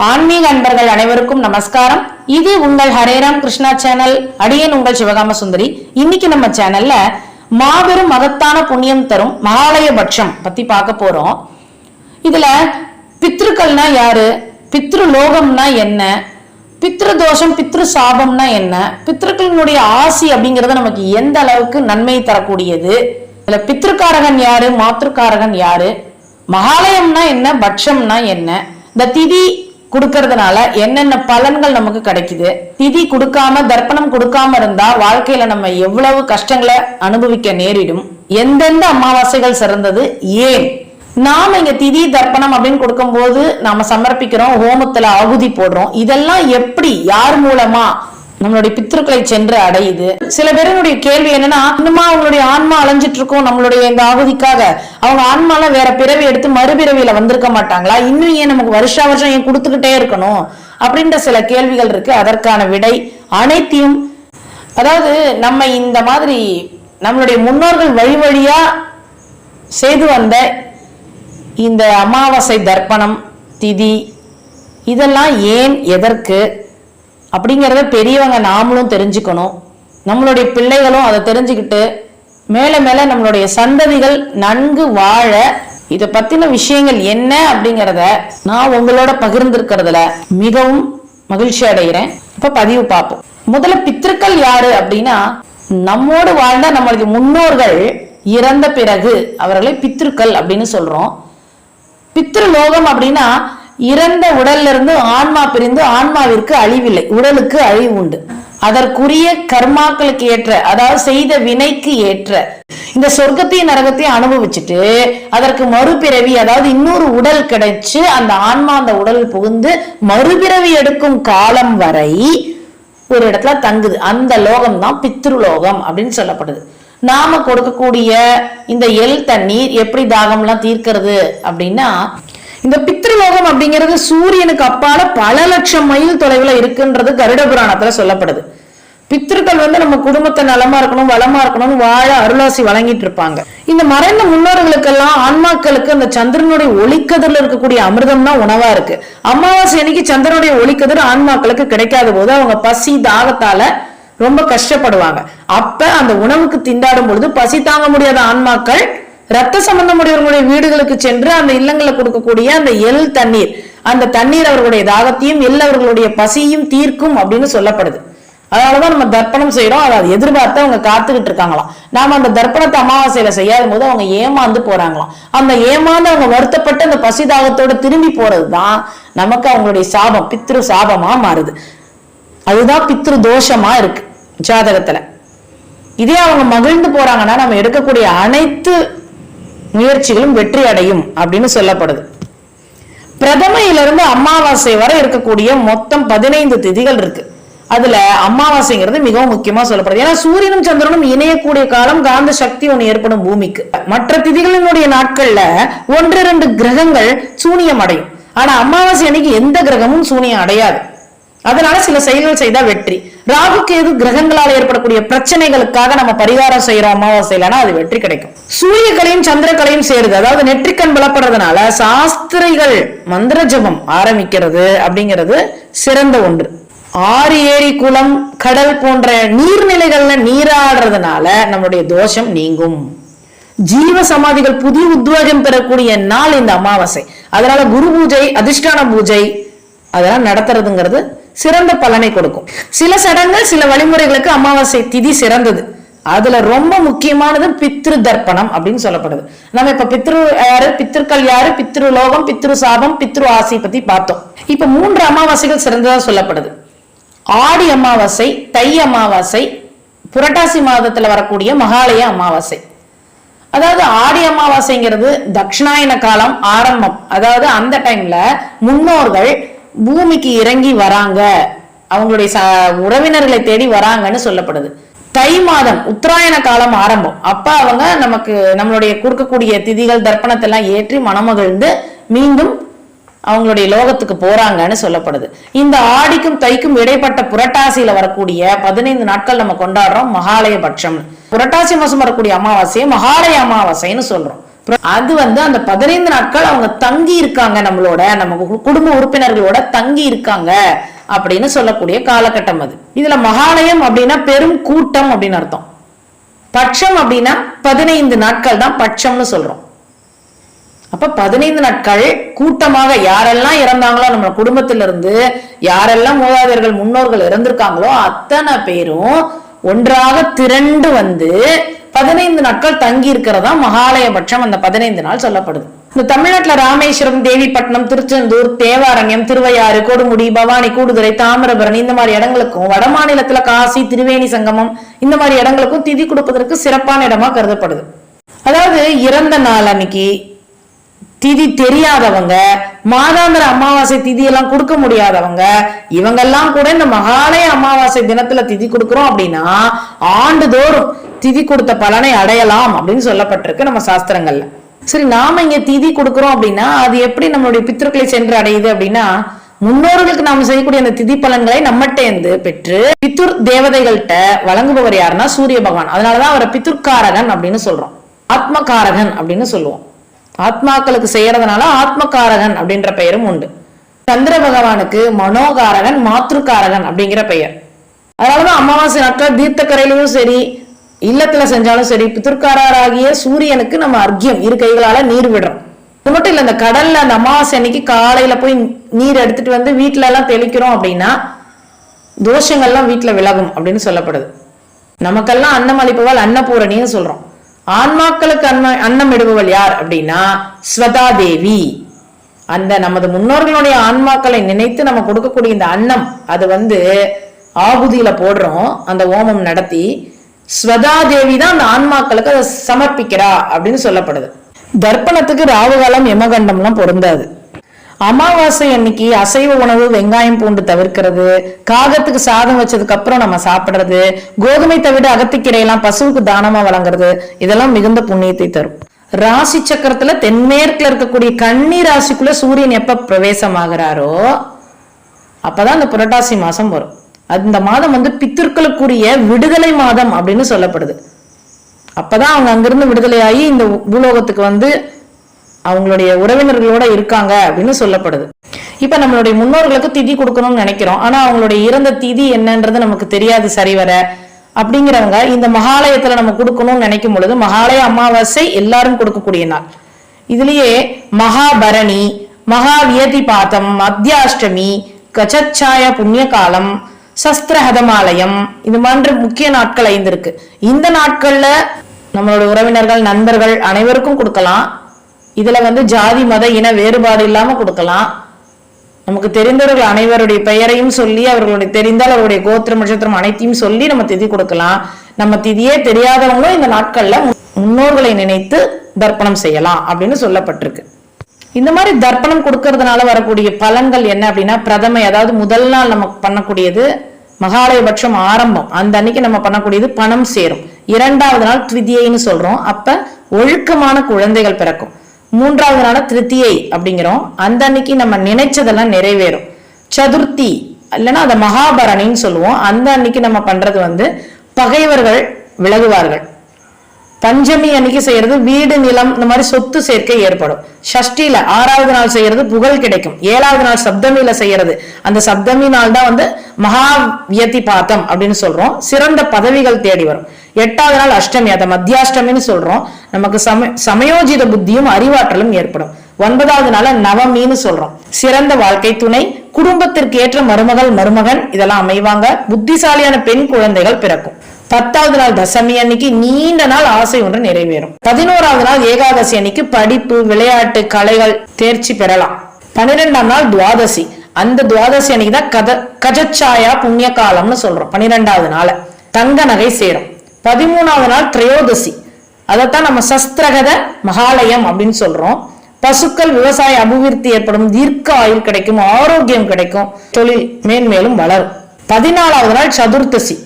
ஆன்மீக அன்பர்கள் அனைவருக்கும் நமஸ்காரம். இது உங்கள் ஹரேராம் கிருஷ்ணா சேனல். அடியேன் உங்கள் சிவகாம சுந்தரி. இன்னைக்கு நம்ம சேனல்ல மாபெரும் மகத்தான புண்ணியம் தரும் மகாலயபட்சம் பத்தி பார்க்க போறோம். இதுல பித்ருக்கள்னா யாரு, பித்ரு லோகம்னா என்ன, பித்ரு தோஷம் பித்ரு சாபம்னா என்ன, பித்ருக்களினுடைய ஆசி அப்படிங்கறது நமக்கு எந்த அளவுக்கு நன்மை தரக்கூடியது, இதுல பித்ருக்காரகன் யாரு, மாத்ருக்காரகன் யாரு, மகாலயம்னா என்ன, பட்சம்னா என்ன, இந்த திதி கொடுக்கறதுனால என்னென்ன பலன்கள் நமக்கு கிடைக்குது, திதி கொடுக்காம தர்ப்பணம் கொடுக்காம இருந்தா வாழ்க்கையில நம்ம எவ்வளவு கஷ்டங்களை அனுபவிக்க நேரிடும், எந்தெந்த அமாவாசைகள் சிறந்தது, ஏன் நாம இங்க திதி தர்ப்பணம் அப்படின்னு கொடுக்கும் போது நாம சமர்ப்பிக்கிறோம், ஹோமத்துல ஆகுதி போடுறோம், இதெல்லாம் எப்படி யார் மூலமா நம்மளுடைய பித்ருக்களை சென்று அடையுது. சில பேருடைய கேள்வி என்னன்னா, இன்னுமா அவங்களுடைய ஆன்மா அலைஞ்சிட்டு இருக்கும் நம்மளுடைய இந்த ஆகுதிக்காக, அவங்க ஆன்மால வேற பிறவி எடுத்து மறுபிறவியில வந்திருக்க மாட்டாங்களா, இன்னும் ஏன் நமக்கு வருஷா வருஷம் ஏன் கொடுத்துக்கிட்டே இருக்கணும் அப்படின்ற சில கேள்விகள் இருக்கு. அதற்கான விடை அனைத்தையும், அதாவது நம்ம இந்த மாதிரி நம்மளுடைய முன்னோர்கள் வழி வழியா செய்து வந்த இந்த அமாவாசை தர்ப்பணம் திதி இதெல்லாம் ஏன் எதற்கு அப்படிங்கிறத பெரியவங்க நாமளும் தெரிஞ்சுக்கணும், நம்மளுடைய பிள்ளைகளும் அதை தெரிஞ்சுக்கிட்டு மேல மேல நம்மளுடைய சந்ததிகள் நன்கு வாழ இதை பத்தின விஷயங்கள் என்ன அப்படிங்கிறத நான் உங்களோட பகிர்ந்திருக்கிறதுல மிகவும் மகிழ்ச்சி அடைகிறேன். இப்ப பதிவு பார்ப்போம். முதல்ல பித்ருக்கள் யாரு அப்படின்னா, நம்மோடு வாழ்ந்த நம்மளுடைய முன்னோர்கள் இறந்த பிறகு அவர்களை பித்ருக்கள் அப்படின்னு சொல்றோம். பித்ரு லோகம் அப்படின்னா இறந்த உடல்ல இருந்து ஆன்மா பிரிந்து ஆன்மாவிற்கு அழிவில்லை, உடலுக்கு அழிவு உண்டு. அதற்குரிய கர்மாக்களுக்கு ஏற்ற, அதாவது செய்த வினைக்கு ஏற்ற இந்த சொர்க்கத்தையும் நரகத்தையும் அனுபவிச்சுட்டு அதற்கு மறுபிறவி, அதாவது இன்னொரு உடல் கிடைச்சு அந்த ஆன்மா அந்த உடல் புகுந்து மறுபிறவி எடுக்கும் காலம் வரை ஒரு இடத்துல தங்குது. அந்த லோகம் தான் பித்ரு லோகம் அப்படின்னு சொல்லப்படுது. நாம கொடுக்கக்கூடிய இந்த எல் தண்ணீர் எப்படி தாகம்லாம் தீர்க்கிறது அப்படின்னா, இந்த பித்ருலோகம் அப்படிங்கிறது சூரியனுக்கு அப்பால பல லட்சம் மைல் தொலைவுல இருக்குன்றது கருட புராணத்துல சொல்லப்படுது. பித்ருக்கள் நம்ம குடும்பத்தை நலமா இருக்கணும் வளமா இருக்கணும்னு வாழ அருளாசி வழங்கிட்டு இருப்பாங்க. இந்த மறைந்த முன்னோர்களுக்கெல்லாம் ஆன்மாக்களுக்கு அந்த சந்திரனுடைய ஒளிக்கதிரில் இருக்கக்கூடிய அமிர்தம் தான் உணவா இருக்கு. அமாவாசை அன்னைக்கு சந்திரனுடைய ஒளிக்கதிர் ஆன்மாக்களுக்கு கிடைக்காத போது அவங்க பசி தாகத்தால ரொம்ப கஷ்டப்படுவாங்க. அப்ப அந்த உணவுக்கு திண்டாடும் பொழுது பசி தாங்க முடியாத ஆன்மாக்கள் ரத்த சம்பந்தமுடையவர்களுடைய வீடுகளுக்கு சென்று அந்த இல்லங்களை கொடுக்கக்கூடிய அந்த எல் தண்ணீர், அந்த தண்ணீர் அவர்களுடைய தாகத்தையும் எல் அவர்களுடைய பசியும் தீர்க்கும் அப்படின்னு சொல்லப்படுது. அதனாலதான் நம்ம தர்ப்பணம் செய்யறோம். அதை எதிர்பார்த்து அவங்க காத்துக்கிட்டு இருக்காங்களாம். நாம அந்த தர்ப்பணத்தை அமாவாசையில செய்யாத போது அவங்க ஏமாந்து போறாங்களாம். அந்த ஏமாந்து அவங்க வருத்தப்பட்டு அந்த பசி தாகத்தோட திரும்பி போறதுதான் நமக்கு அவங்களுடைய சாபம், பித்ரு சாபமா மாறுது. அதுதான் பித்ரு தோஷமா இருக்கு ஜாதகத்துல. இதே அவங்க மகிழ்ந்து போறாங்கன்னா நம்ம எடுக்கக்கூடிய அனைத்து முயற்சிகளும் வெற்றி அடையும் அப்படின்னு சொல்லப்படுது. பிரதமையிலிருந்து அமாவாசை வரை இருக்கக்கூடிய மொத்தம் 15 திதிகள் இருக்கு. அதுல அமாவாசைங்கிறது மிகவும் முக்கியமா சொல்லப்படுது. ஏன்னா சூரியனும் சந்திரனும் இணையக்கூடிய காலம், காந்த சக்தி ஒண்ணு ஏற்படும் பூமிக்கு. மற்ற திதிகளினுடைய நாட்கள்ல 1-2 கிரகங்கள் சூனியம் அடையும். ஆனா அமாவாசை அன்னைக்கு எந்த கிரகமும் சூனியம் அடையாது. அதனால சில செயல்கள் செய்தா வெற்றி. ராகு கேது கிரகங்களால் ஏற்படக்கூடிய பிரச்சனைகளுக்காக நம்ம பரிகாரம் செய்யறோம் அமாவாசையிலனா அது வெற்றி கிடைக்கும். சூரியக்கலையும் சந்திரக்கலையும் சேருது, அதாவது நெற்றிக்கண் பலப்படுறதுனால சாஸ்திரிகள் மந்திர ஜபம் ஆரம்பிக்கிறது அப்படிங்கிறது சிறந்த ஒன்று. ஆறு ஏரி குளம் கடல் போன்ற நீர்நிலைகள்ல நீராடுறதுனால நம்மளுடைய தோஷம் நீங்கும். ஜீவ சமாதிகள் புதிய உத்வேகம் பெறக்கூடிய நாள் இந்த அமாவாசை. அதனால குரு பூஜை, அதிஷ்டான பூஜை அதெல்லாம் நடத்துறதுங்கிறது சிறந்த பலனை கொடுக்கும். சில சடங்குகள் சில வழிமுறைகளுக்கு அமாவாசை திதி சிறந்தது. அதுல ரொம்ப முக்கியமானது பித்ரு தர்ப்பணம் அப்படின்னு சொல்லப்படுது. நம்ம இப்ப பித்ரு யாரு, பித்ருக்கள் யாரு, பித்ரு லோகம், பித்ரு சாபம், பித்ரு ஆசி பத்தி பார்த்தோம். இப்ப 3 அமாவாசைகள் சிறந்ததா சொல்லப்படுது. ஆடி அமாவாசை, தை அமாவாசை, புரட்டாசி மாதத்துல வரக்கூடிய மகாலய அமாவாசை. அதாவது ஆடி அமாவாசைங்கிறது தட்சிணாயன காலம் ஆரம்பம். அதாவது அந்த டைம்ல முன்னோர்கள் பூமிக்கு இறங்கி வராங்க, அவங்களுடைய உறவினர்களை தேடி வராங்கன்னு சொல்லப்படுது. தை மாதம் உத்தராயண காலம் ஆரம்பம். அப்ப அவங்க நமக்கு நம்மளுடைய கொடுக்கக்கூடிய திதிகள் தர்ப்பணத்தை எல்லாம் ஏற்றி மனமகிழ்ந்து மீண்டும் அவங்களுடைய லோகத்துக்கு போறாங்கன்னு சொல்லப்படுது. இந்த ஆடிக்கும் தைக்கும் இடைப்பட்ட புரட்டாசியில வரக்கூடிய 15 நாட்கள் நம்ம கொண்டாடுறோம் மகாலய பட்சம். புரட்டாசி மாசம் வரக்கூடிய அமாவாசையை மகாலய அமாவாசைன்னு சொல்றோம். அது அந்த 15 நாட்கள் அவங்க தங்கி இருக்காங்க, நம்மளோட நம்ம குடும்ப உறுப்பினர்களோட தங்கி இருக்காங்க அப்படின்னு சொல்லக்கூடிய காலகட்டம் அது. இதுல மகாலயம் அப்படின்னா பெரும் கூட்டம் அப்படின்னு அர்த்தம். பட்சம் அப்படின்னா 15 நாட்கள் தான் பட்சம்னு சொல்றோம். அப்ப 15 நாட்கள் கூட்டமாக யாரெல்லாம் இறந்தாங்களோ, நம்ம குடும்பத்திலிருந்து யாரெல்லாம் மூதாதையர்கள் முன்னோர்கள் இறந்திருக்காங்களோ அத்தனை பேரும் ஒன்றாக திரண்டு 15 நாட்கள் தங்கி இருக்கிறதா மகாலயபட்சம். அந்த 15 நாள் சொல்லப்படுது. இந்த தமிழ்நாட்டுல ராமேஸ்வரம், தேவிப்பட்டினம், திருச்செந்தூர், தேவாரண்யம், திருவையாறு, கொடுமுடி, பவானி, கூடுதுறை, தாமிரபரணி இந்த மாதிரி இடங்களுக்கும், வட மாநிலத்துல காசி, திரிவேணி சங்கமம் இந்த மாதிரி இடங்களுக்கும் திதி கொடுப்பதற்கு சிறப்பான இடமா கருதப்படுது. அதாவது இறந்த நாள் அன்னைக்கு திதி தெரியாதவங்க, மாதாந்திர அமாவாசை திதி எல்லாம் கொடுக்க முடியாதவங்க, இவங்கெல்லாம் கூட இந்த மகாலய அமாவாசை தினத்துல திதி கொடுக்கிறோம் அப்படின்னா ஆண்டுதோறும் திதி கொடுத்த பலனை அடையலாம் அப்படின்னு சொல்லப்பட்டிருக்கு நம்ம சாஸ்திரங்கள்ல. சரி, நாம இங்க திதி கொடுக்கிறோம் அப்படின்னா அது எப்படி நம்மளுடைய பித்ருக்களை சென்று அடையுது அப்படின்னா, முன்னோர்களுக்கு நாம செய்யக்கூடிய அந்த திதி பலன்களை நம்மகிட்ட பெற்று பித்ரு தேவதைகள்கிட்ட வழங்குபவர் யாருன்னா சூரிய பகவான். அதனாலதான் அவரை பித்ருக்காரகன் அப்படின்னு சொல்றோம், ஆத்மகாரகன் அப்படின்னு சொல்லுவோம். ஆத்மாக்களுக்கு செய்யறதுனால ஆத்மகாரகன் அப்படின்ற பெயரும் உண்டு. சந்திர பகவானுக்கு மனோகாரகன், மாத்ருக்காரகன் அப்படிங்கிற பெயர். அதனாலதான் அமாவாசை நாட்கள் தீர்த்தக்கரையிலும் சரி, இல்லத்துல செஞ்சாலும் சரி, பித்ருக்காரராகிய சூரியனுக்கு நம்ம அர்க்கியம் இரு கைகளால நீர் விடுறோம். அது மட்டும் இல்ல, இந்த கடல்ல அந்த அமாவாசை அன்னைக்கு காலையில போய் நீர் எடுத்துட்டு வீட்டுல எல்லாம் தெளிக்கிறோம் அப்படின்னா தோஷங்கள்லாம் வீட்டுல விலகும் அப்படின்னு சொல்லப்படுது. நமக்கெல்லாம் அன்னம் அளிப்பவள் அன்னபூரணின்னு சொல்றோம். ஆன்மாக்களுக்கு அன்னம் இடுபவள் யார் அப்படின்னா ஸ்வதா தேவி. அந்த நமது முன்னோர்களுடைய ஆன்மாக்களை நினைத்து நம்ம கொடுக்கக்கூடிய இந்த அன்னம் அது ஆகுதியில போடுறோம். அந்த ஓமம் நடத்தி ஸ்வதா தேவி தான் அந்த ஆன்மாக்களுக்கு அதை சமர்ப்பிக்கிறா அப்படின்னு சொல்லப்படுது. தர்ப்பணத்துக்கு ராவுகாலம் யமகண்டம்லாம் பொருந்தாது. அமாவாசை அன்னைக்கு அசைவ உணவு, வெங்காயம் பூண்டு தவிர்க்கிறது, காகத்துக்கு சாதம் வச்சதுக்கு அப்புறம் நம்ம சாப்பிடுறது, கோதுமை தவிர அகத்திக்கீரையெல்லாம் பசுவுக்கு தானமா வழங்குறது, இதெல்லாம் மிகுந்த புண்ணியத்தை தரும். ராசி சக்கரத்துல தென்மேற்குல இருக்கக்கூடிய கன்னி ராசிக்குள்ள சூரியன் எப்ப பிரவேசமாகிறாரோ அப்பதான் அந்த புரட்டாசி மாசம் வரும். அந்த மாதம் பித்திருக்களுக்குரிய விடுதலை மாதம் அப்படின்னு சொல்லப்படுது. அப்பதான் அவங்க அங்கிருந்து விடுதலையாகி இந்த பூலோகத்துக்கு அவங்களுடைய உறவினர்களோட இருக்காங்க அப்படின்னு சொல்லப்படுது. இப்ப நம்மளுடைய முன்னோர்களுக்கு திதி கொடுக்கணும்னு நினைக்கிறோம், ஆனா அவங்களுடைய இறந்த திதி என்னன்றது நமக்கு தெரியாது சரிவர. அப்படிங்கிறவங்க இந்த மகாலயத்துல நம்ம கொடுக்கணும்னு நினைக்கும் பொழுது, மகாலய அமாவாசை எல்லாரும் கொடுக்கக்கூடிய நாள். இதுலயே மகாபரணி, மகாவியதி பாதம், மத்தியாஷ்டமி, கஜச்சாய புண்ணிய காலம், சஸ்திரஹதமாலயம், இது மாதிரி முக்கிய நாட்கள் 5 இருக்கு. இந்த நாட்கள்ல நம்மளோட உறவினர்கள், நண்பர்கள் அனைவருக்கும் கொடுக்கலாம். இதுல ஜாதி மத இன வேறுபாடு இல்லாம கொடுக்கலாம். நமக்கு தெரிந்தவர்கள் அனைவருடைய பெயரையும் சொல்லி, அவர்களுடைய தெரிந்தால் அவருடைய கோத்திரம் நட்சத்திரம் அனைத்தையும் சொல்லி நம்ம திதி கொடுக்கலாம். நம்ம திதியே தெரியாதவங்களும் இந்த நாட்கள்ல முன்னோர்களை நினைத்து தர்ப்பணம் செய்யலாம் அப்படின்னு சொல்லப்பட்டிருக்கு. இந்த மாதிரி தர்ப்பணம் கொடுக்கறதுனால வரக்கூடிய பலன்கள் என்ன அப்படின்னா, பிரதமை அதாவது முதல் நாள் நம்ம பண்ணக்கூடியது மகாலயபட்சம் ஆரம்பம், அந்த அன்னைக்கு நம்ம பண்ணக்கூடியது பணம் சேரும். 2வது நாள் திரிதியைன்னு சொல்றோம், அப்ப ஒழுக்கமான குழந்தைகள் பிறக்கும். 3வது நாள் திருத்தியை அப்படிங்கிறோம், அந்த அன்னைக்கு நம்ம நினைச்சதெல்லாம் நிறைவேறும். சதுர்த்தி இல்லைன்னா அதை மகாபரணின்னு சொல்லுவோம், அந்த அன்னைக்கு நம்ம பண்றது பகைவர்கள் விலகுவார்கள். பஞ்சமி அன்னைக்கு செய்யறது வீடு நிலம் இந்த மாதிரி சொத்து சேர்க்கை ஏற்படும். சஷ்டியில 6வது நாள் செய்யறது புகழ் கிடைக்கும். 7வது நாள் சப்தமியில செய்யறது, அந்த சப்தமி நாள் தான் மகா வியதி பாத்தம் அப்படின்னு சொல்றோம், சிறந்த பதவிகள் தேடி வரும். 8வது நாள் அஷ்டமி, அதை மத்தியாஷ்டமின்னு சொல்றோம், நமக்கு சமயோஜித புத்தியும் அறிவாற்றலும் ஏற்படும். 9வது நாள் நவமின்னு சொல்றோம், சிறந்த வாழ்க்கை துணை, குடும்பத்திற்கு ஏற்ற மருமகள் மருமகன் இதெல்லாம் அமைவாங்க. புத்திசாலியான பெண் குழந்தைகள் பிறக்கும். 10வது நாள் தசமி அன்னைக்கு நீண்ட நாள் ஆசை ஒன்று நிறைவேறும். 11வது நாள் ஏகாதசி அன்னைக்கு படிப்பு, விளையாட்டு, கலைகள் தேர்ச்சி பெறலாம். 12ஆம் நாள் துவாதசி, அந்த துவாதசி அன்னைக்கு தான் கஜச்சாயா புண்ணிய காலம்னு சொல்றோம். 12வது நாள் தங்க நகை சேரும். 13வது நாள் திரையோதசி, அதைத்தான் நம்ம சஸ்திரகத மகாலயம் அப்படின்னு சொல்றோம். பசுக்கள் விவசாய அபிவிருத்தி ஏற்படும், தீர்க்க ஆயுள் கிடைக்கும், ஆரோக்கியம் கிடைக்கும், தொழில் மேன்மேலும் வளரும். 14வது நாள் சதுர்த்தசி,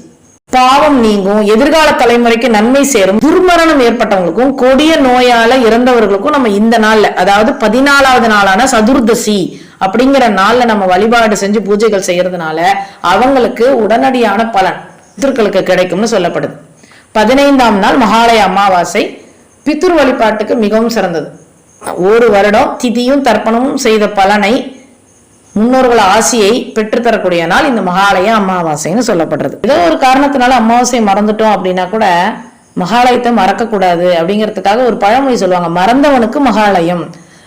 பாவம் நீங்கும், எதிர்கால தலைமுறைக்கு நன்மை சேரும், துர்மரணம் ஏற்பட்டவங்களுக்கும் கொடிய நோயால இறந்தவர்களுக்கும் நம்ம இந்த நாள்ல, அதாவது 14வது நாளான சதுர்தசி அப்படிங்கிற நாள்ல நம்ம வழிபாடு செஞ்சு பூஜைகள் செய்யறதுனால அவங்களுக்கு உடனடியான பலன் பித்ருக்களுக்கு கிடைக்கும்னு சொல்லப்படுது. 15ஆம் நாள் மகாலய அமாவாசை, பித்ரு வழிபாட்டுக்கு மிகவும் சிறந்தது. ஒரு வருடம் திதியும் தர்ப்பணமும் செய்த பலனை, முன்னோர்கள் ஆசியை பெற்றுத்தரக்கூடிய நாள் இந்த மகாலய அமாவாசைன்னு சொல்லப்படுறது. ஏதோ ஒரு காரணத்தினால அமாவாசையை மறந்துட்டோம் அப்படின்னா கூட மகாலயத்தை மறக்க கூடாது அப்படிங்கிறதுக்காக ஒரு பழமொழி சொல்லுவாங்க, மறந்தவனுக்கு மகாலயம்.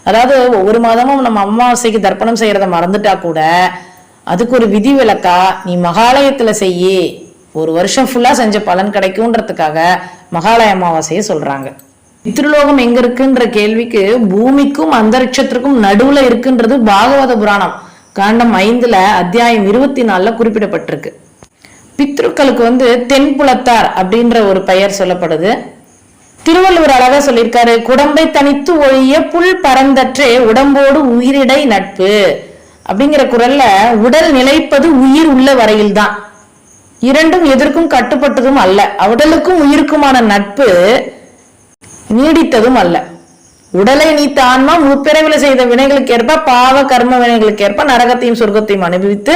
அதாவது ஒவ்வொரு மாதமும் நம்ம அமாவாசைக்கு தர்ப்பணம் செய்யறத மறந்துட்டா கூட அதுக்கு ஒரு விதி விலக்கா, நீ மகாலயத்துல செய்யி, ஒரு வருஷம் ஃபுல்லா செஞ்ச பலன் கிடைக்கும்ன்றதுக்காக மகாலய அமாவாசையை சொல்றாங்க. பித்ருலோகம் எங்க இருக்குன்ற கேள்விக்கு பூமிக்கும் அந்தரிக்ஷத்திற்கும் நடுவுல இருக்குன்றது பாகவத புராணம் காண்டம் 5 அத்தியாயம் 24 குறிப்பிடப்பட்டிருக்கு. பித்ருக்களுக்கு தென்புலத்தார் அப்படின்ற ஒரு பெயர் சொல்லப்படுது. திருவள்ளுவர் அழகா சொல்லியிருக்காரு, குடம்பை தனித்து ஒழிய புல் பரந்தற்றே உடம்போடு உயிரிடை நட்பு அப்படிங்கிற குரல்ல உடல் நிலைப்பது உயிர் உள்ள வரையில் தான், இரண்டும் எதற்கும் கட்டுப்பட்டதும் அல்ல, உடலுக்கும் உயிருக்குமான நட்பு நீடித்ததும் அல்ல. உடலை நீத்த ஆன்மா முற்பிறவில செய்த வினைகளுக்கு ஏற்ப பாவ கர்ம வினைகளுக்கு ஏற்ப நரகத்தையும் சொர்க்கத்தையும் அனுபவித்து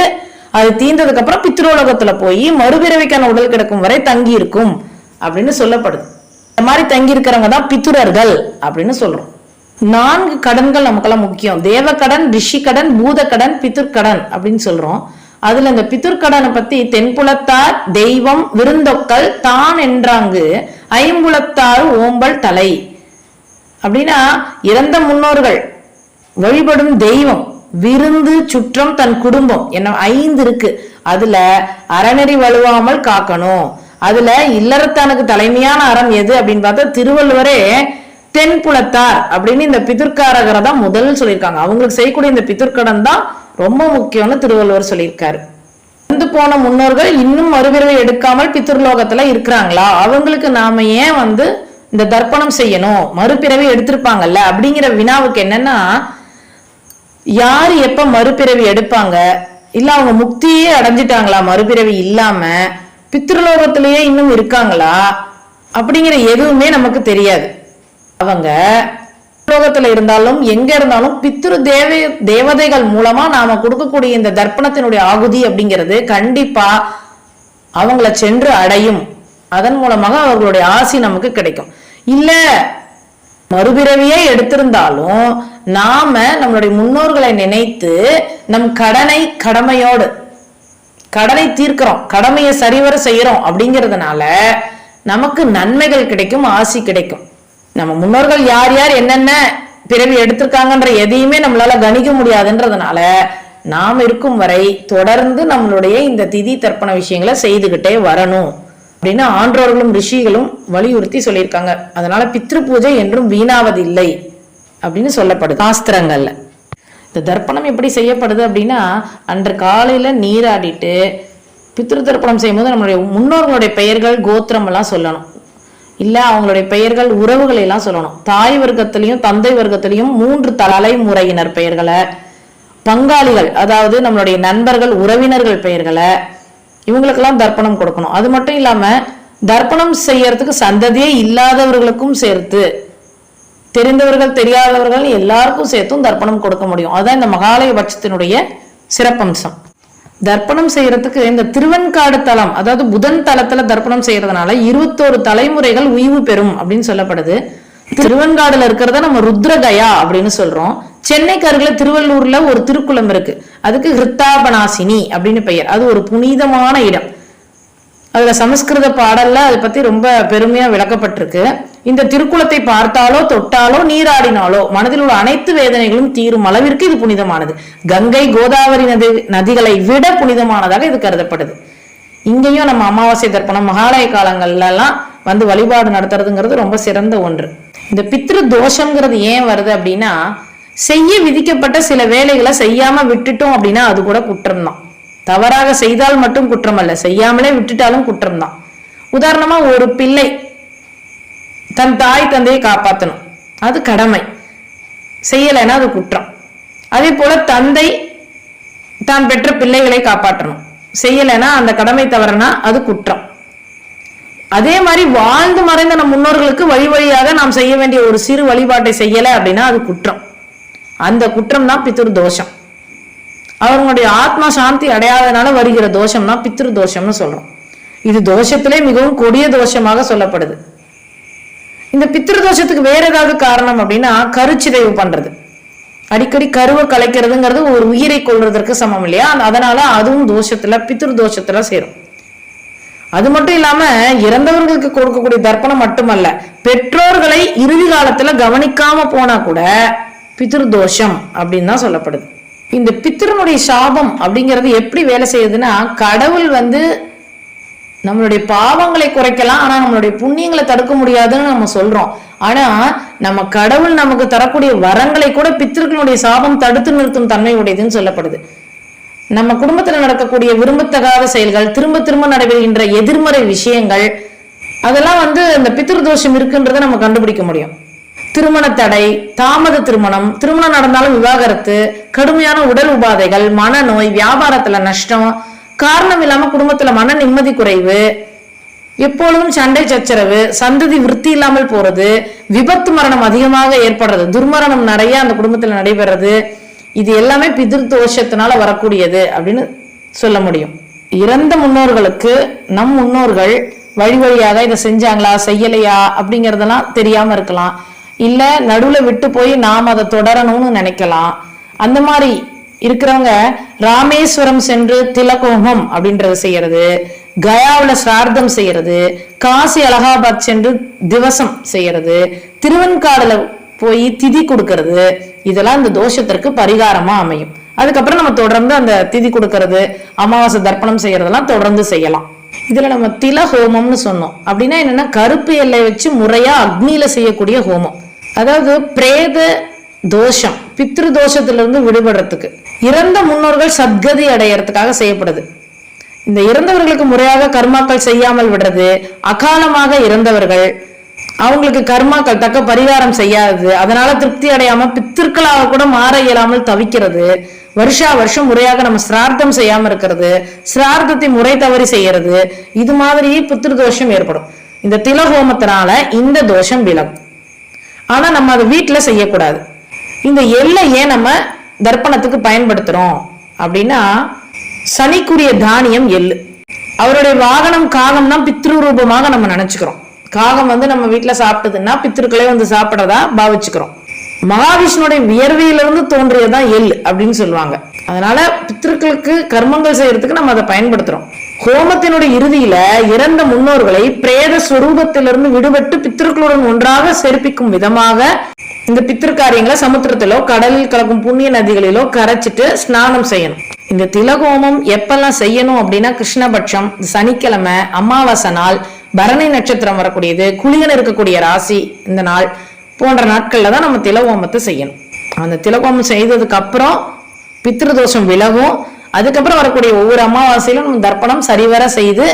அது தீர்ந்ததுக்கு அப்புறம் பித்ருலோகத்துல போய் மறுபிறவிக்கான உடல் கிடக்கும் வரை தங்கி இருக்கும் அப்படின்னு சொல்லப்படுது. இந்த மாதிரி தங்கி இருக்கிறவங்க தான் பித்துரர்கள் அப்படின்னு சொல்றோம். 4 கடன்கள் நமக்கெல்லாம் முக்கியம். தேவக்கடன், ரிஷி கடன், பூத கடன், பித்துர்கடன் அப்படின்னு சொல்றோம். அதுல இந்த பித்துர்கடனை பத்தி தென்புலத்தார் தெய்வம் விருந்தொக்கல் தான் என்றாங்கு ஐம்புலத்தாறு ஓம்பல் தலை அப்படின்னா இறந்த முன்னோர்கள் வழிபடும் தெய்வம், விருந்து, சுற்றம், தன் குடும்பம் என்ன 5 இருக்கு. அதுல அறநெறி வலுவாமல் காக்கணும். அதுல இல்லறத்தானுக்கு தலைமையான அறம் எது அப்படின்னு பார்த்தா திருவள்ளுவரே தென்புலத்தார் அப்படின்னு இந்த பிதுர்காரகரை தான் முதல் சொல்லியிருக்காங்க. அவங்களுக்கு செய்யக்கூடிய இந்த பிதுர்கடன் தான் ரொம்ப முக்கியம்னு திருவள்ளுவர் சொல்லியிருக்காரு. இறந்து போன முன்னோர்கள் இன்னும் மறுபிறவை எடுக்காமல் பித்ருலோகத்துல இருக்கிறாங்களா, அவங்களுக்கு நாம ஏன் இந்த தர்ப்பணம் செய்யணும், மறுபிறவி எடுத்திருப்பாங்கல்ல அப்படிங்கிற வினாவுக்கு என்னன்னா, யாரு எப்ப மறுபிறவி எடுப்பாங்க, இல்ல அவங்க முக்தியே அடைஞ்சிட்டாங்களா மறுபிறவி இல்லாம, பித்ருலோகத்திலேயே இன்னும் இருக்காங்களா அப்படிங்கிற எதுவுமே நமக்கு தெரியாது. அவங்க லோகத்துல இருந்தாலும் எங்க இருந்தாலும் பித்ரு தேவதைகள் மூலமா நாம கொடுக்கக்கூடிய இந்த தர்ப்பணத்தினுடைய ஆகுதி அப்படிங்கிறது கண்டிப்பா அவங்கள சென்று அடையும். அதன் மூலமாக அவர்களுடைய ஆசி நமக்கு கிடைக்கும். இல்ல மறுபிறவியே எடுத்திருந்தாலும் நாம நம்மளுடைய முன்னோர்களை நினைத்து நம் கடமையோடு கடனை தீர்க்கிறோம், கடமையை சரிவர செய்யறோம் அப்படிங்கிறதுனால நமக்கு நன்மைகள் கிடைக்கும், ஆசி கிடைக்கும். நம்ம முன்னோர்கள் யார் யார் என்னென்ன பிறவி எடுத்திருக்காங்கன்ற எதையுமே நம்மளால கணிக்க முடியாதுன்றதுனால நாம் இருக்கும் வரை தொடர்ந்து நம்மளுடைய இந்த திதி தர்ப்பண விஷயங்களை செய்துகிட்டே வரணும் அப்படின்னு ஆன்றோர்களும் ரிஷிகளும் வலியுறுத்தி சொல்லியிருக்காங்க. அதனால பித்ரு பூஜை என்றும் வீணாவது இல்லை அப்படின்னு சொல்லப்படுது சாஸ்திரங்கள்ல. இந்த தர்ப்பணம் எப்படி செய்யப்படுது அப்படின்னா, அன்று காலையில நீராடிட்டு பித்ரு தர்ப்பணம் செய்யும்போது நம்மளுடைய முன்னோர்களுடைய பெயர்கள் கோத்திரம் எல்லாம் சொல்லணும். இல்ல அவங்களுடைய பெயர்கள் உறவுகளை எல்லாம் சொல்லணும். தாய் வர்க்கத்திலையும் தந்தை வர்க்கத்திலையும் 3 தலைமுறையினர் பெயர்களை, பங்காளிகள் அதாவது நம்மளுடைய நண்பர்கள் உறவினர்கள் பெயர்களை, இவங்களுக்கெல்லாம் தர்ப்பணம் கொடுக்கணும். அது மட்டும் இல்லாம தர்ப்பணம் செய்யறதுக்கு சந்ததியே இல்லாதவர்களுக்கும் சேர்த்து, தெரிந்தவர்கள் தெரியாதவர்கள் எல்லாருக்கும் சேர்த்தும் தர்ப்பணம் கொடுக்க முடியும். அதுதான் இந்த மகாலய பட்சத்தினுடைய சிறப்பம்சம். தர்ப்பணம் செய்யறதுக்கு இந்த திருவெண்காடு தலம் அதாவது புதன் தலத்துல தர்ப்பணம் செய்யறதுனால 21 தலைமுறைகள் உய்வு பெறும் அப்படின்னு சொல்லப்படுது. திருவெண்காடுல இருக்கிறத நம்ம ருத்ரகயா அப்படின்னு சொல்றோம். சென்னைக்கு அருகில திருவள்ளூர்ல ஒரு திருக்குளம் இருக்கு, அதுக்கு ஹிருத்தாபனாசினி அப்படின்னு பெயர். அது ஒரு புனிதமான இடம். அதுல சமஸ்கிருத பாடல்ல அதை பத்தி ரொம்ப பெருமையா விளக்கப்பட்டிருக்கு. இந்த திருக்குளத்தை பார்த்தாலோ தொட்டாலோ நீராடினாலோ மனதில் உள்ள அனைத்து வேதனைகளும் தீரும் அளவிற்கு இது புனிதமானது. கங்கை கோதாவரி நதிகளை விட புனிதமானதாக இது கருதப்படுது. இங்கேயும் நம்ம அமாவாசை தர்ப்பணம் மகாலய காலங்கள்ல எல்லாம் வழிபாடு நடத்துறதுங்கிறது ரொம்ப சிறந்த ஒன்று. இந்த பித்ரு தோஷம்ங்கிறது ஏன் வருது அப்படின்னா, செய்ய விதிக்கப்பட்ட சில வேலைகளை செய்யாம விட்டுட்டோம் அப்படின்னா அது கூட குற்றம் தான். தவறாக செய்தால் மட்டும் குற்றம் அல்ல, செய்யாமலே விட்டுட்டாலும் குற்றம் தான். உதாரணமா ஒரு பிள்ளை தன் தாய் தந்தையை காப்பாற்றணும், அது கடமை, செய்யலைன்னா அது குற்றம். அதே போல தந்தை தான் பெற்ற பிள்ளைகளை காப்பாற்றணும், செய்யலைன்னா அந்த கடமை தவறுனா அது குற்றம். அதே மாதிரி வாழ்ந்து மறைந்த நம் முன்னோர்களுக்கு வழி வழியாக நாம் செய்ய வேண்டிய ஒரு சிறு வழிபாட்டை செய்யலை அப்படின்னா அது குற்றம். அந்த குற்றம் தான் பித்ரு தோஷம். அவர்களுடைய ஆத்மா சாந்தி அடையாதனால வருகிற தோஷம் தான் பித்ரு தோஷம்னு சொல்றோம். இது தோஷத்திலே மிகவும் கொடிய தோஷமாக சொல்லப்படுது. இந்த பித்ருதோஷத்துக்கு வேற ஏதாவது காரணம் அப்படின்னா கருச்சிதைவு பண்றது, அடிக்கடி கருவை கலைக்கிறதுங்கிறது ஒரு உயிரை கொள்றதற்கு சமம் இல்லையா? அதனால அதுவும் தோஷத்துல பித்ருதோஷத்துல சேரும். அது மட்டும் இல்லாம இறந்தவர்களுக்கு கொடுக்கக்கூடிய தர்ப்பணம் மட்டுமல்ல, பெற்றோர்களை இறுதி காலத்துல கவனிக்காம போனா கூட பித்ருதோஷம் அப்படின்னு தான் சொல்லப்படுது. இந்த பித்ருனுடைய சாபம் அப்படிங்கிறது எப்படி வேலை செய்யுதுன்னா, கடவுள் நம்மளுடைய பாவங்களை குறைக்கலாம், ஆனா நம்மளுடைய புண்ணியங்களை தடுக்க முடியாதுன்னு நம்ம சொல்றோம். ஆனா நம்ம கடவுள் நமக்கு தரக்கூடிய வரங்களை கூட பித்ருக்களுடைய சாபம் தடுத்து நிறுத்தும் தன்மை உடையதுன்னு சொல்லப்படுது. நம்ம குடும்பத்துல நடக்கக்கூடிய விரும்பத்தகாத செயல்கள், திரும்ப திரும்ப நடைபெறுகின்ற எதிர்மறை விஷயங்கள், அதெல்லாம் இந்த பித்ருதோஷம் இருக்குன்றதை நம்ம கண்டுபிடிக்க முடியும். திருமண தடை, தாமத திருமணம், திருமணம் நடந்தாலும் விவாகரத்து, கடுமையான உடல் உபாதைகள், மனநோய், வியாபாரத்துல நஷ்டம், காரணம் இல்லாம குடும்பத்துல மன நிம்மதி குறைவு, எப்பொழுதும் சண்டை சச்சரவு, சந்ததி விருத்தி இல்லாமல் போறது, விபத்து மரணம் அதிகமாக ஏற்படுறது, துர்மரணம் நிறைய அந்த குடும்பத்துல நடைபெறது, இது எல்லாமே பித்ருதோஷத்தினால வரக்கூடியது அப்படின்னு சொல்ல முடியும். இறந்த முன்னோர்களுக்கு நம் முன்னோர்கள் வழி வழியாக இதை செஞ்சாங்களா செய்யலையா அப்படிங்கறதெல்லாம் தெரியாம இருக்கலாம், இல்ல நடுவுல விட்டு போய் நாம் அதை தொடரணும்னு நினைக்கலாம். அந்த மாதிரி இருக்கிறவங்க ராமேஸ்வரம் சென்று திலகோமம் அப்படின்றத செய்யறது, கயாவுல சிரார்த்தம் செய்யறது, காசி அலகாபாத் சென்று திவசம் செய்யறது, திருவெண்காடுல போய் திதி கொடுக்கறது, இதெல்லாம் இந்த தோஷத்திற்கு பரிகாரமா அமையும். அதுக்கப்புறம் நம்ம தொடர்ந்து அந்த திதி கொடுக்கறது, அமாவாசை தர்ப்பணம் செய்யறதெல்லாம் தொடர்ந்து செய்யலாம். இதுல நம்ம திலஹோமம்னு சொன்னோம். அப்படின்னா என்னன்னா, கருப்பு எல்லை வச்சு முறையா அக்னியில செய்யக்கூடிய ஹோமம். அதாவது பிரேத தோஷம், பித்ரு தோஷத்திலிருந்து விடுபடுறதுக்கு, இறந்த முன்னோர்கள் சத்கதி அடையறதுக்காக செய்யப்படுது. இந்த இறந்தவர்களுக்கு முறையாக கர்மாக்கள் செய்யாமல் விடுறது, அகாலமாக இறந்தவர்கள் அவங்களுக்கு கர்மாக்கள் தக்க பரிகாரம் செய்யாது, அதனால திருப்தி அடையாம பித்திருக்களாக கூட மாற இயலாமல் தவிக்கிறது, வருஷா வருஷம் முறையாக நம்ம சிரார்த்தம் செய்யாம இருக்கிறது, சிரார்த்தத்தை முறை தவறி செய்யறது, இது மாதிரி பித்ரு தோஷம் ஏற்படும். இந்த திலஹோமத்தினால இந்த தோஷம் விலகும். ஆனா நம்ம அதை வீட்டுல செய்யக்கூடாது. இந்த எல்லை ஏன் நம்ம தர்ப்பணத்துக்கு பயன்படுத்துறோம் அப்படின்னா, சனிக்குரிய தானியம் எள்ளு. அவருடைய வாகனம் காகம்னா பித்ரு ரூபமாக நம்ம நினைச்சுக்கிறோம். காகம் நம்ம வீட்டுல சாப்பிட்டதுன்னா பித்திருக்களே சாப்பிடறதா பாவிச்சுக்கிறோம். மகாவிஷ்ணுடைய வியர்வையிலிருந்து தோன்றியதான் எள் அப்படின்னு சொல்லுவாங்க. அதனால பித்திருக்களுக்கு கர்மங்கள் செய்யறதுக்கு நம்ம அதை பயன்படுத்துறோம். ஹோமத்தினுடைய இறுதியில இறந்த முன்னோர்களை பிரேத ஸ்வரூபத்திலிருந்து விடுபட்டு பித்திருக்களுடன் ஒன்றாக சேர்ப்பிக்கும் விதமாக இந்த பித்திருக்காரியங்களை சமுத்திரத்திலோ கடலில் கலக்கும் புண்ணிய நதிகளிலோ கரைச்சிட்டு ஸ்நானம் செய்யணும். இந்த திலகோமம் எப்பெல்லாம் செய்யணும் அப்படின்னா, கிருஷ்ணபட்சம், சனிக்கிழமை, அமாவாசை நாள், பரணி நட்சத்திரம் வரக்கூடியது, குளிகன் இருக்கக்கூடிய ராசி இந்த நாள் போன்ற நாட்கள்ல தான் நம்ம திலகோமத்தை செய்யணும். அந்த திலகோமம் செய்ததுக்கு அப்புறம் பித்ருதோஷம் விலகும். அதுக்கப்புறம் வரக்கூடிய ஒவ்வொரு அமாவாசையிலும் நம்ம தர்ப்பணம் சரிவர செய்து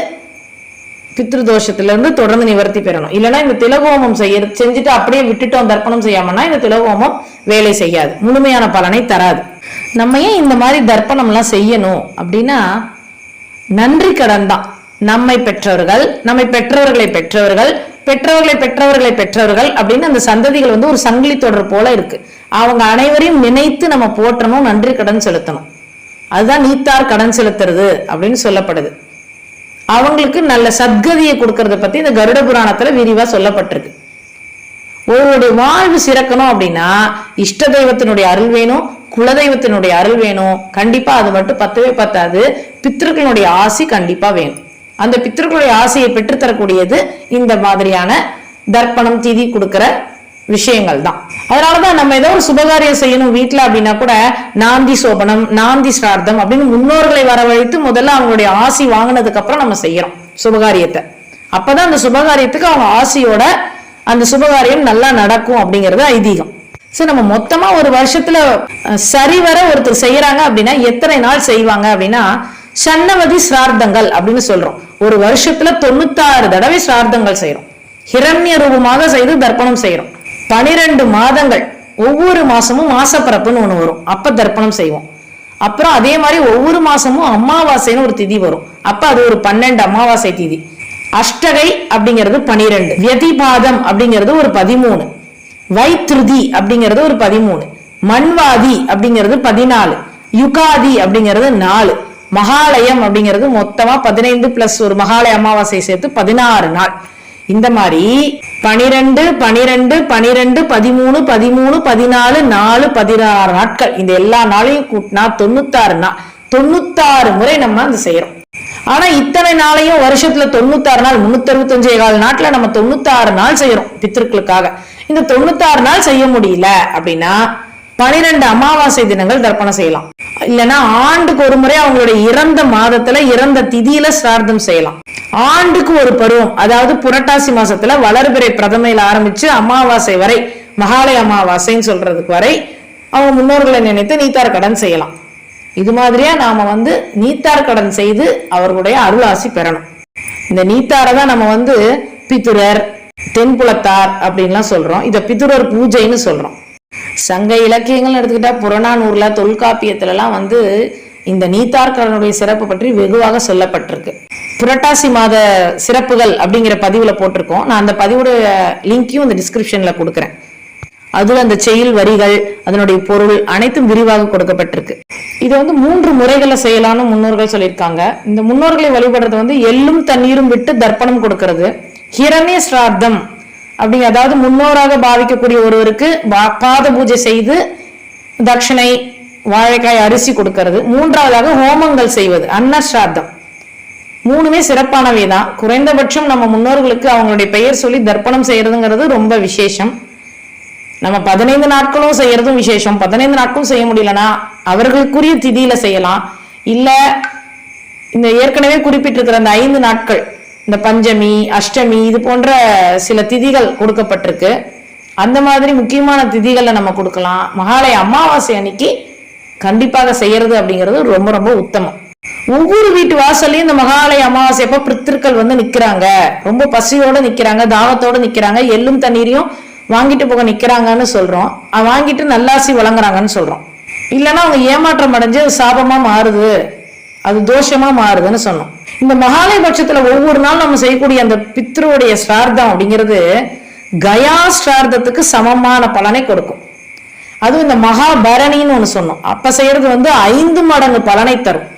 பித்ருதோஷத்திலிருந்து தொடர்ந்து நிவர்த்தி பெறணும். இல்லைன்னா இந்த திலகோமம் செஞ்சுட்டு அப்படியே விட்டுட்டோம், தர்ப்பணம் செய்யாமன்னா இந்த திலகோமம் வேலை செய்யாது, முழுமையான பலனை தராது. நம்ம ஏன் இந்த மாதிரி தர்ப்பணம் எல்லாம் செய்யணும் அப்படின்னா, நன்றி கடன் தான். நம்மை பெற்றவர்கள், நம்மை பெற்றவர்களை பெற்றவர்கள், பெற்றவர்களை பெற்றவர்களை பெற்றவர்கள் அப்படின்னு அந்த சந்ததிகள் ஒரு சங்கிலி தொடர் போல இருக்கு. அவங்க அனைவரையும் நினைத்து நம்ம போற்றணும், நன்றி கடன் செலுத்தணும். அதுதான் நீத்தார் கடன் செலுத்துறது அப்படின்னு சொல்லப்படுது. அவங்களுக்கு நல்ல சத்கதியை கொடுக்கறத பத்தி இந்த கருட புராணத்துல விரிவா சொல்லப்பட்டிருக்கு. ஒருவருடைய வாழ்வு சிறக்கணும் அப்படின்னா இஷ்ட தெய்வத்தினுடைய அருள் வேணும், குலதெய்வத்தினுடைய அருள் வேணும். கண்டிப்பா அது மட்டும் பத்தவே பத்தாது, பித்ருக்களுடைய ஆசி கண்டிப்பா வேணும். அந்த பித்ருக்களுடைய ஆசையை பெற்றுத்தரக்கூடியது இந்த மாதிரியான தர்ப்பணம் திதி கொடுக்கிற விஷயங்கள் தான். அதனாலதான் நம்ம ஏதோ ஒரு சுபகாரியம் செய்யணும் வீட்டுல அப்படின்னா கூட நாந்தி சோபனம், நாந்தி சிரார்த்தம் அப்படின்னு முன்னோர்களை வரவழைத்து முதல்ல அவங்களுடைய ஆசி வாங்கினதுக்கு அப்புறம் நம்ம செய்யறோம் சுபகாரியத்தை. அப்பதான் அந்த சுபகாரியத்துக்கு அவங்க ஆசையோட அந்த சுபகாரியம் நல்லா நடக்கும் அப்படிங்கிறது ஐதீகம். சரி, நம்ம மொத்தமா ஒரு வருஷத்துல சரிவர ஒருத்தர் செய்யறாங்க அப்படின்னா எத்தனை நாள் செய்வாங்க அப்படின்னா, சன்னவதி சிரார்த்தங்கள் அப்படின்னு சொல்றோம். ஒரு வருஷத்துல 96 தடவை சிரார்த்தங்கள் செய்யறோம். ஹிரண்ய ரூபமாக செய்து தர்ப்பணம் செய்யறோம். 12 மாதங்கள், ஒவ்வொரு மாசமும் மாசப்பரப்புன்னு ஒண்ணு வரும், அப்ப தர்ப்பணம் செய்வோம். அப்புறம் அதே மாதிரி ஒவ்வொரு மாசமும் அமாவாசைன்னு ஒரு திதி வரும், அப்ப அது ஒரு 12 அமாவாசை திதி. அஷ்டகை அப்படிங்கிறது 12, வியதிபாதம் அப்படிங்கிறது ஒரு 13, வைத்ருதி அப்படிங்கிறது ஒரு 13, மண்வாதி அப்படிங்கிறது 14, யுகாதி அப்படிங்கிறது 4, மகாலயம் அப்படிங்கிறது மொத்தமா 15 பிளஸ் ஒரு மகாலய அமாவாசை சேர்த்து 16 நாள். இந்த மாதிரி 12, 12, 12, 13, 13, 14, 4, 16 நாட்கள் இந்த எல்லா நாளையும் கூட்டினா 96 நாள். 96 முறை நம்ம அந்த செய்யறோம். ஆனா இத்தனை நாளையும் வருஷத்துல 96 நாள் 365 நாட்ல நம்ம 96 நாள் செய்யறோம் பித்திருக்களுக்காக. இந்த 96 நாள் செய்ய முடியல அப்படின்னா 12 அமாவாசை தினங்கள் தர்ப்பணம் செய்யலாம். இல்லைன்னா ஆண்டுக்கு ஒரு முறை அவங்களுடைய இறந்த மாதத்துல இறந்த திதியில சிரார்த்தம் செய்யலாம். ஆண்டுக்கு ஒரு பருவம், அதாவது புரட்டாசி மாசத்துல வளர்பிறை பிரதமையில ஆரம்பிச்சு அமாவாசை வரை, மகாலய அமாவாசைன்னு சொல்றதுக்கு வரை அவங்க முன்னோர்களை நினைத்து நீத்தார் கடன் செய்யலாம். இது மாதிரியா நாம நீத்தார் கடன் செய்து அவர்களுடைய அருளாசி பெறணும். இந்த நீத்தாரை தான் நம்ம பிதுரர், தென்புலத்தார் அப்படின்லாம் சொல்றோம். இத பிதுரர் பூஜைன்னு சொல்றோம். சங்க இலக்கியங்கள் எடுத்துக்கிட்டா புறநானூர்ல தொல்காப்பியத்துல எல்லாம் இந்த நீத்தார்கடனுடைய சிறப்பு பற்றி வெகுவாக சொல்லப்பட்டிருக்கு. புரட்டாசி மாத சிறப்புகள் அப்படிங்கிற பதிவுல போட்டிருக்கோம். நான் அந்த பதிவுடைய லிங்கையும் இந்த டிஸ்கிரிப்ஷன்ல கொடுக்குறேன். அதுல அந்த செயல் வரிகள், அதனுடைய பொருள் அனைத்தும் விரிவாக கொடுக்கப்பட்டிருக்கு. இது 3 முறைகளை செய்யலாம்னு முன்னோர்கள் சொல்லியிருக்காங்க. இந்த முன்னோர்களை வழிபடுறது எள்ளும் தண்ணீரும் விட்டு தர்ப்பணம் கொடுக்கிறது, ஹிரண்ய சிரார்த்தம் அப்படிங்க, அதாவது முன்னோராக பாவிக்கக்கூடிய ஒருவருக்கு பாத பூஜை செய்து தட்சணை, வாழைக்காய், அரிசி கொடுக்கிறது. 3வதாக ஹோமங்கள் செய்வது, அன்னஸ்ரார்த்தம். 3மே சிறப்பானவை தான். குறைந்தபட்சம் நம்ம முன்னோர்களுக்கு அவங்களுடைய பெயர் சொல்லி தர்ப்பணம் செய்யறதுங்கிறது ரொம்ப விசேஷம். நம்ம 15 நாட்களும் செய்யறதும் விசேஷம். 15 நாட்களும் செய்ய முடியலன்னா அவர்களுக்குரிய திதியில செய்யலாம். இல்ல இந்த ஏற்கனவே குறிப்பிட்டிருக்கிற அந்த 5 நாட்கள், இந்த பஞ்சமி, அஷ்டமி, இது போன்ற சில திதிகள் கொடுக்கப்பட்டிருக்கு. அந்த மாதிரி முக்கியமான திதிகளை நம்ம கொடுக்கலாம். மகாலய அமாவாசை அன்னைக்கு கண்டிப்பாக செய்யறது அப்படிங்கிறது ரொம்ப ரொம்ப உத்தமம். ஒவ்வொரு வீட்டு வாசல்லையும் இந்த மகாலய அமாவாசை அப்ப பித்திருக்கள் நிக்கிறாங்க, ரொம்ப பசியோட நிக்கிறாங்க, தாகத்தோட நிக்கிறாங்க, எள்ளும் தண்ணீரையும் வாங்கிட்டு போக நிக்கிறாங்கன்னு சொல்றோம். வாங்கிட்டு நல்லாசி வழங்குறாங்கன்னு சொல்றோம். இல்லைன்னா அவங்க ஏமாற்றம் அடைஞ்சு சாபமா மாறுது, அது தோஷமா மாறுதுன்னு சொன்னோம். இந்த மகாலய பட்சத்துல ஒவ்வொரு நாள் நம்ம செய்யக்கூடிய அந்த பித்ருடைய ஸ்ரார்த்தம் அப்படிங்கிறது கயா ஸ்ரார்த்தத்துக்கு சமமான பலனை கொடுக்கும். அதுவும் இந்த மகாபரணின்னு ஒண்ணு சொன்னோம். அப்ப செய்யறது 5 மடங்கு பலனை தரும்.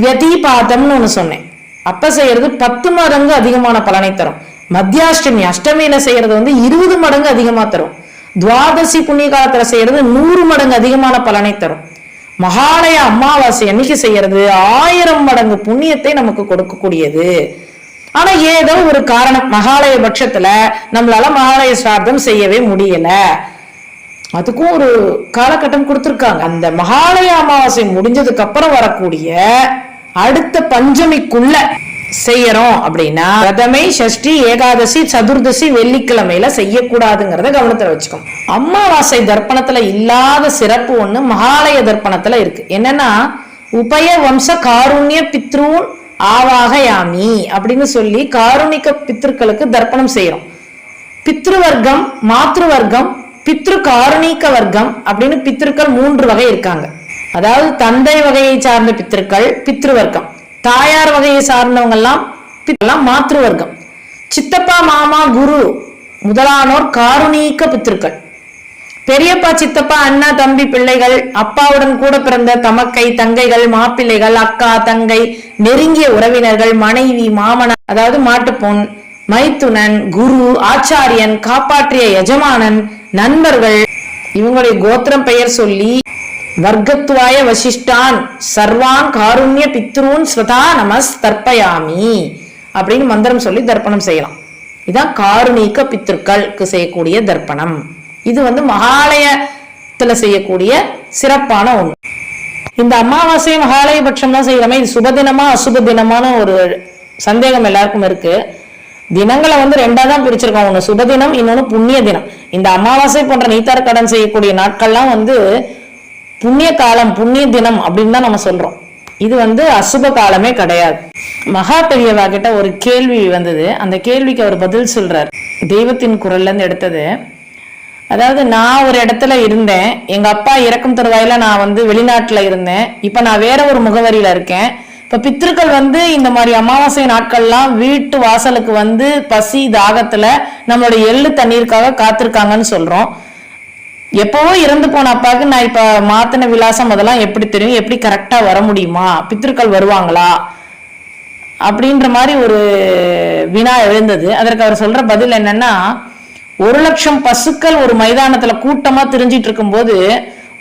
வியதிபாதம்னு ஒண்ணு சொன்னேன், அப்ப செய்யறது 10 மடங்கு அதிகமான பலனை தரும். மத்தியாஷ்டமி, அஷ்டமியில செய்யறது 20 மடங்கு அதிகமா தரும். துவாதசி புண்ணிய காலத்துல செய்யறது 100 மடங்கு அதிகமான பலனை தரும். மகாலய அமாவாசை அன்னைக்கு செய்யறது 1000 மடங்கு புண்ணியத்தை நமக்கு கொடுக்கக்கூடியது. ஆனா ஏதோ ஒரு காரணம் மகாலய பட்சத்துல நம்மளால மகாலய சிரார்த்தம் செய்யவே முடியல. அதுக்கும் ஒரு காலகட்டம் கொடுத்திருக்காங்க. அந்த மகாலய அமாவாசை முடிஞ்சதுக்கு அப்புறம் வரக்கூடிய அடுத்த பஞ்சமிக்குள்ள செய்யறோம் அப்படின்னா பிரதமை, சஷ்டி, ஏகாதசி, சதுர்தசி, வெள்ளிக்கிழமையில செய்யக்கூடாதுங்கிறத கவனத்துல வச்சுக்கணும். அமாவாசை தர்ப்பணத்துல இல்லாத சிறப்பு ஒண்ணு மகாலய தர்ப்பணத்துல இருக்கு. என்னன்னா உபய வம்ச காருண்ய பித்ரூன் ஆவாகயாமி அப்படின்னு சொல்லி காருணிக பித்ருக்களுக்கு தர்ப்பணம் செய்யறோம். பித்ருவர்க்கம், மாத்ருவர்க்கம், பித்ரு காருணிக வர்க்கம் அப்படின்னு பித்ருக்கள் 3 வகை இருக்காங்க. அதாவது தந்தை வகையை சார்ந்த பித்ருக்கள் பித்ருவர்க்கம், தாயார் வகையை சார்ந்தவங்க எல்லாம் மாத்ருவர்க்கம், சித்தப்பா, மாமா, குரு முதலானோர் காருணீக பித்ருக்கள். பெரியப்பா, சித்தப்பா, அண்ணா, தம்பி, பிள்ளைகள், அப்பாவுடன் கூட பிறந்த தமக்கை, தங்கைகள், மாப்பிள்ளைகள், அக்கா, தங்கை, நெருங்கிய உறவினர்கள், மனைவி, மாமனார், அதாவது மாட்டுப்பொன், மைத்துனன், குரு, ஆச்சாரியன், காப்பாற்றிய எஜமானன், நண்பர்கள், இவங்களுடைய கோத்திரம் பெயர் சொல்லி வர்க்கத்துவாய வசிஷ்டான் சர்வான் காருண்ய பித்ரூன் ஸ்வதா நமஸ் தர்ப்பயாமி அப்படின்னு மந்திரம் சொல்லி தர்ப்பணம் செய்யலாம். இதான் காருணிக பித்ருக்களுக்கு செய்யக்கூடிய தர்ப்பணம். இது மகாலயத்துல செய்யக்கூடிய சிறப்பான ஒண்ணு. இந்த அமாவாசை மகாலய பட்சம் தான் செய்யறமே, இது சுபதினமா அசுப தினமான ஒரு சந்தேகம் எல்லாருக்கும் இருக்கு. தினங்களை 2ஆ தான் பிரிச்சிருக்கோம். ஒண்ணு சுபதினம், இன்னொன்னு புண்ணிய தினம். இந்த அமாவாசை போன்ற நீத்தார் கடன் செய்யக்கூடிய நாட்கள்லாம் புண்ணிய காலம், புண்ணிய தினம் அப்படின்னு தான் நம்ம சொல்றோம். இது அசுப காலமே கிடையாது. மகா பெரியவா கிட்ட ஒரு கேள்வி வந்தது. அந்த கேள்விக்கு அவர் பதில் சொல்றார். தெய்வத்தின் குரல்ல இருந்து எடுத்தது. அதாவது நான் ஒரு இடத்துல இருந்தேன், எங்க அப்பா இறக்கும் தருவாயில நான் வெளிநாட்டுல இருந்தேன். இப்ப நான் வேற ஒரு முகவரியில இருக்கேன். இப்ப பித்ருக்கள் இந்த மாதிரி அமாவாசை நாட்கள்லாம் வீட்டு வாசலுக்கு பசி தாகத்துல நம்மளுடைய எள்ளு தண்ணீருக்காக காத்திருக்காங்கன்னு சொல்றோம். எப்பவோ இறந்து போன அப்பாவுக்கு நான் இப்ப மாத்தின விலாசம் அதெல்லாம் எப்படி தெரியும்? எப்படி கரெக்டா வர முடியுமா? பித்ருக்கள் வருவாங்களா அப்படின்ற மாதிரி ஒரு வினா எழுந்தது. அதற்கு அவர் சொல்ற பதில் என்னன்னா, 1,00,000 பசுக்கள் ஒரு மைதானத்துல கூட்டமா திரிஞ்சிட்டு இருக்கும் போது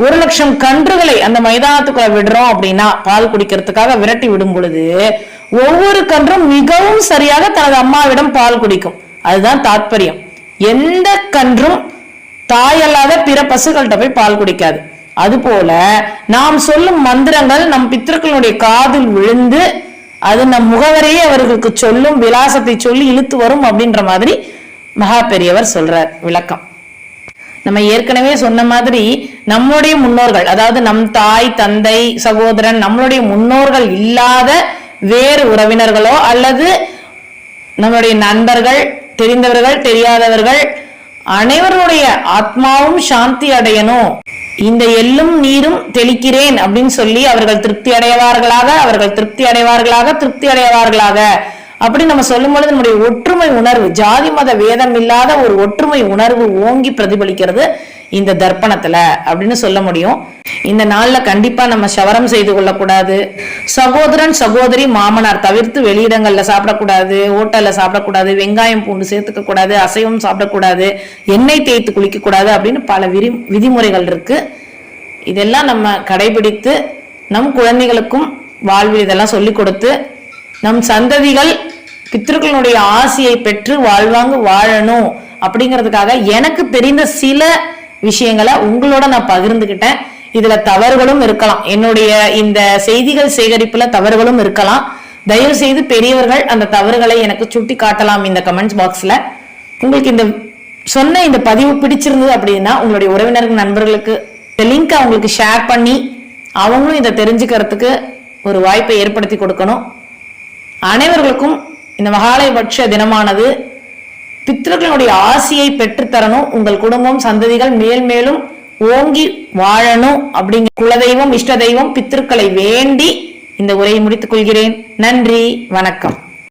1,00,000 கன்றுகளை அந்த மைதானத்துக்குள்ள விடுறோம் அப்படின்னா, பால் குடிக்கிறதுக்காக விரட்டி விடும் பொழுது ஒவ்வொரு கன்றும் மிகவும் சரியாக தனது அம்மாவிடம் பால் குடிக்கும். அதுதான் தாற்பயம். எந்த கன்றும் தாயல்லாத பிற பசுகள்கிட்ட போய் பால் குடிக்காது. அதுபோல நாம் சொல்லும் மந்திரங்கள் நம் பித்திருக்களுடைய காதில் விழுந்து அது நம் முகவரையே அவர்களுக்கு சொல்லும், விலாசத்தை சொல்லி இழுத்து வரும் அப்படின்ற மாதிரி மகா பெரியவர் சொல்றார் விளக்கம். நம்ம ஏற்கனவே சொன்ன மாதிரி நம்மளுடைய முன்னோர்கள், அதாவது நம் தாய் தந்தை சகோதரன், நம்மளுடைய முன்னோர்கள் இல்லாத வேறு உறவினர்களோ அல்லது நம்மளுடைய நண்பர்கள், தெரிந்தவர்கள் தெரியாதவர்கள் அனைவருடைய ஆத்மாவும் சாந்தி அடையணும், இந்த எள்ளும் நீரும் தெளிக்கிறேன் அப்படின்னு சொல்லி அவர்கள் திருப்தி அடைவார்களாக அப்படி நம்ம சொல்லும் பொழுது நம்முடைய ஒற்றுமை உணர்வு, ஜாதி மத வேதம் இல்லாத ஒரு ஒற்றுமை உணர்வு ஓங்கி பிரதிபலிக்கிறது இந்த தர்ப்பணத்துல அப்படின்னு சொல்ல முடியும். இந்த நாள்ல கண்டிப்பா நம்ம சவரம் செய்து கொள்ளக்கூடாது. சகோதரன் சகோதரி மாமனார் தவிர்த்து வெளியிடங்கள்ல சாப்பிடக்கூடாது, ஹோட்டல்ல சாப்பிடக்கூடாது, வெங்காயம் பூண்டு சேர்த்துக்க கூடாது, அசைவம் சாப்பிடக்கூடாது, எண்ணெய் தேய்த்து குளிக்க கூடாது அப்படின்னு பல விதிமுறைகள் இருக்கு. இதெல்லாம் நம்ம கடைபிடித்து நம் குழந்தைகளுக்கும் வாழ்வில் இதெல்லாம் சொல்லிக் கொடுத்து நம் சந்ததிகள் பித்ருக்களுடைய ஆசியை பெற்று வாழ்வாங்கு வாழணும் அப்படிங்கிறதுக்காக எனக்கு தெரிந்த சில விஷயங்களை உங்களோட நான் பகிர்ந்துகிட்டேன். இதுல தவறுகளும் இருக்கலாம், என்னுடைய இந்த செய்திகள் சேகரிப்புல தவறுகளும் இருக்கலாம். தயவு செய்து பெரியவர்கள் அந்த தவறுகளை எனக்கு சுட்டி காட்டலாம் இந்த கமெண்ட்ஸ் பாக்ஸ்ல. உங்களுக்கு இந்த சொன்ன இந்த பதிவு பிடிச்சிருந்தது அப்படின்னா உங்களுடைய உறவினர்கள் நண்பர்களுக்கு இந்த லிங்க் அவங்களுக்கு ஷேர் பண்ணி அவங்களும் இதை தெரிஞ்சுக்கிறதுக்கு ஒரு வாய்ப்பை ஏற்படுத்தி கொடுக்கணும். அனைவர்களுக்கும் இந்த மகாலயபட்ச தினமானது பித்ருக்களுடைய ஆசியை பெற்றுத்தரணும், உங்கள் குடும்பம் சந்ததிகள் மேல் மேலும் ஓங்கி வாழணும் அப்படிங்கிற குலதெய்வம் இஷ்ட தெய்வம் பித்ருக்களை வேண்டி இந்த உரையை முடித்துக் கொள்கிறேன். நன்றி, வணக்கம்.